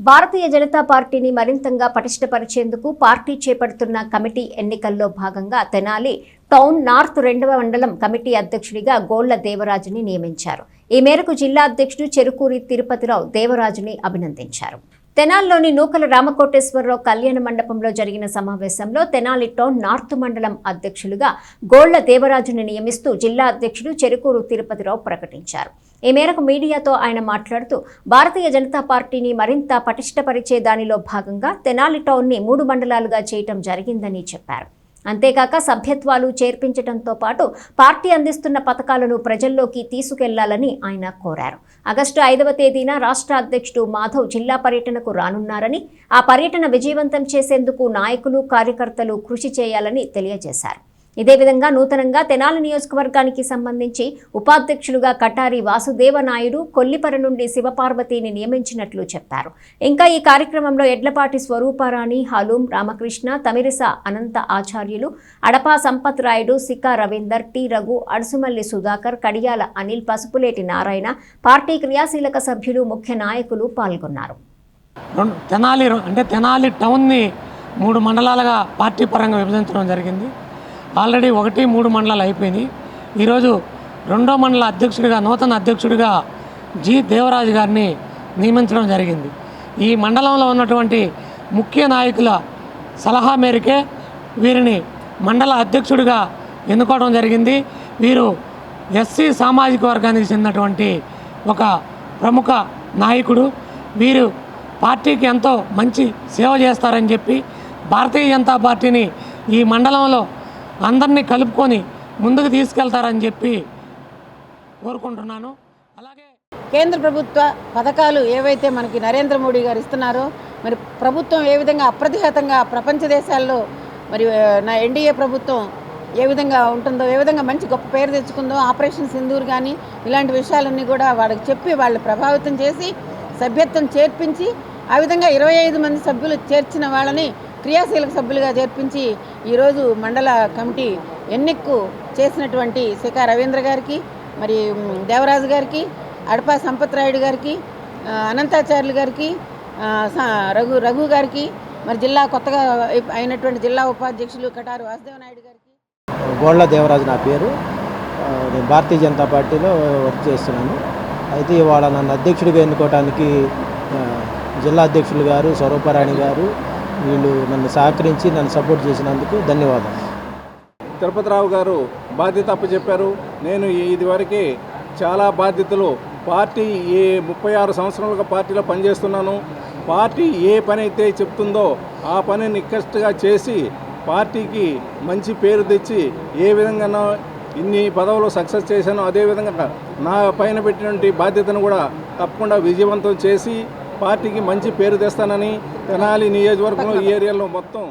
భారతీయ జనతా పార్టీని మరింతగా పటిష్టపరిచేందుకు పార్టీ చేపడుతున్న కమిటీ ఎన్నికల్లో భాగంగా తెనాలి టౌన్ నార్త్ 2వ మండలం కమిటీ అధ్యక్షుడిగా గోళ్ల దేవరాజుని నియమించారు. ఈ మేరకు జిల్లా అధ్యక్షుడు చెరుకూరి తిరుపతిరావు దేవరాజుని అభినందించారు. తెనాలిలోని నూకల రామకోటేశ్వరరావు కళ్యాణ మండపంలో జరిగిన సమావేశంలో తెనాలి టౌన్ నార్త్ మండలం అధ్యక్షులుగా గోళ్ల దేవరాజుని నియమిస్తూ జిల్లా అధ్యక్షుడు చెరుకూరు తిరుపతిరావు ప్రకటించారు. ఈ మేరకు మీడియాతో ఆయన మాట్లాడుతూ భారతీయ జనతా పార్టీని మరింత పటిష్టపరిచే దానిలో భాగంగా తెనాలి టౌన్ని 3 మండలాలుగా చేయటం జరిగిందని చెప్పారు. అంతేకాక సభ్యత్వాలు చేర్పించడంతో పాటు పార్టీ అందిస్తున్న పథకాలను ప్రజల్లోకి తీసుకెళ్లాలని ఆయన కోరారు. ఆగస్టు 5వ తేదీన రాష్ట్ర అధ్యక్షుడు మాధవ్ జిల్లా పర్యటనకు రానున్నారని, ఆ పర్యటన విజయవంతం చేసేందుకు నాయకులు కార్యకర్తలు కృషి చేయాలని తెలియజేశారు. ఇదే విధంగా నూతనంగా తెనాలి నియోజకవర్గానికి సంబంధించి ఉపాధ్యక్షులుగా కటారి వాసుదేవ నాయుడు, కొల్లిపర నుండి శివపార్వతిని నియమించినట్లు చెప్పారు. ఇంకా ఈ కార్యక్రమంలో ఎడ్లపాటి స్వరూపారాణి, హలూం రామకృష్ణ, తమిరిస అనంత ఆచార్యులు, అడపా సంపత్ రాయుడు, సికా రవీందర్, టి రఘు, అడుసుమల్లి సుధాకర్, కడియాల అనిల్, పసుపులేటి నారాయణ, పార్టీ క్రియాశీలక సభ్యులు, ముఖ్య నాయకులు పాల్గొన్నారు. తెనాలి టౌన్ని 3 మండలాలుగా పార్టీ పరంగా విభజించడం జరిగింది. ఆల్రెడీ 1-3 మండలాలు అయిపోయినాయి. ఈరోజు 2వ మండల అధ్యక్షుడిగా నూతన అధ్యక్షుడిగా జి దేవరాజు గారిని నియమించడం జరిగింది. ఈ మండలంలో ఉన్నటువంటి ముఖ్య నాయకుల సలహా మేరకే వీరిని మండల అధ్యక్షుడిగా ఎన్నుకోవడం జరిగింది. వీరు ఎస్సీ సామాజిక వర్గానికి చెందినటువంటి ఒక ప్రముఖ నాయకుడు. వీరు పార్టీకి ఎంతో మంచి సేవ చేస్తారని చెప్పి భారతీయ జనతా పార్టీని ఈ మండలంలో అందరినీ కలుపుకొని ముందుకు తీసుకెళ్తారని చెప్పి కోరుకుంటున్నాను. అలాగే కేంద్ర ప్రభుత్వ పథకాలు ఏవైతే మనకి నరేంద్ర మోడీ గారు ఇస్తున్నారో, మరి ప్రభుత్వం ఏ విధంగా అప్రతిహతంగా ప్రపంచ దేశాల్లో మరి నా ఎన్డీఏ ప్రభుత్వం ఏ విధంగా ఉంటుందో, ఏ విధంగా మంచి గొప్ప పేరు తెచ్చుకుందో, ఆపరేషన్ సింధూర్ కానీ ఇలాంటి విషయాలన్నీ కూడా వాళ్ళకి చెప్పి వాళ్ళు ప్రభావితం చేసి సభ్యత్వం చేర్పించి, ఆ విధంగా 25 మంది సభ్యులు చేర్చిన వాళ్ళని క్రియాశీలక సభ్యులుగా చేర్పించి ఈరోజు మండల కమిటీ ఎన్నికకు చేసినటువంటి సికా రవీంద్ర గారికి, మరి దేవరాజు గారికి, అడపా సంపత్ రాయుడు గారికి, అనంతాచార్యులు గారికి, రఘు గారికి, మరి జిల్లా కొత్తగా అయినటువంటి జిల్లా ఉపాధ్యక్షులు కటారు వాసుదేవ నాయుడు గారికి. గోళ్ల దేవరాజు నా పేరు. నేను భారతీయ జనతా పార్టీలో వర్క్ చేస్తున్నాను. అయితే ఇవాళ నన్ను అధ్యక్షుడిగా ఎన్నుకోవడానికి జిల్లా అధ్యక్షులు గారు, స్వరూపారాణి గారు, వీళ్ళు నన్ను సహకరించి నన్ను సపోర్ట్ చేసినందుకు ధన్యవాదాలు. తిరుపతిరావు గారు బాధ్యత అప్పచెప్పారు. నేను ఇదివరకే చాలా బాధ్యతలు పార్టీ 36 సంవత్సరాలుగా పార్టీలో పనిచేస్తున్నాను. పార్టీ ఏ పని అయితే చెప్తుందో ఆ పని నిక్కచ్చిగా చేసి పార్టీకి మంచి పేరు తెచ్చి ఏ విధంగా ఇన్ని పదవులు సక్సెస్ చేశానో అదేవిధంగా నా పైన పెట్టినటువంటి బాధ్యతను కూడా తప్పకుండా విజయవంతం చేసి పార్టీకి మంచి పేరు తెస్తానని తెనాలి నియోజకవర్గంలో ఈ ఏరియాలో మొత్తం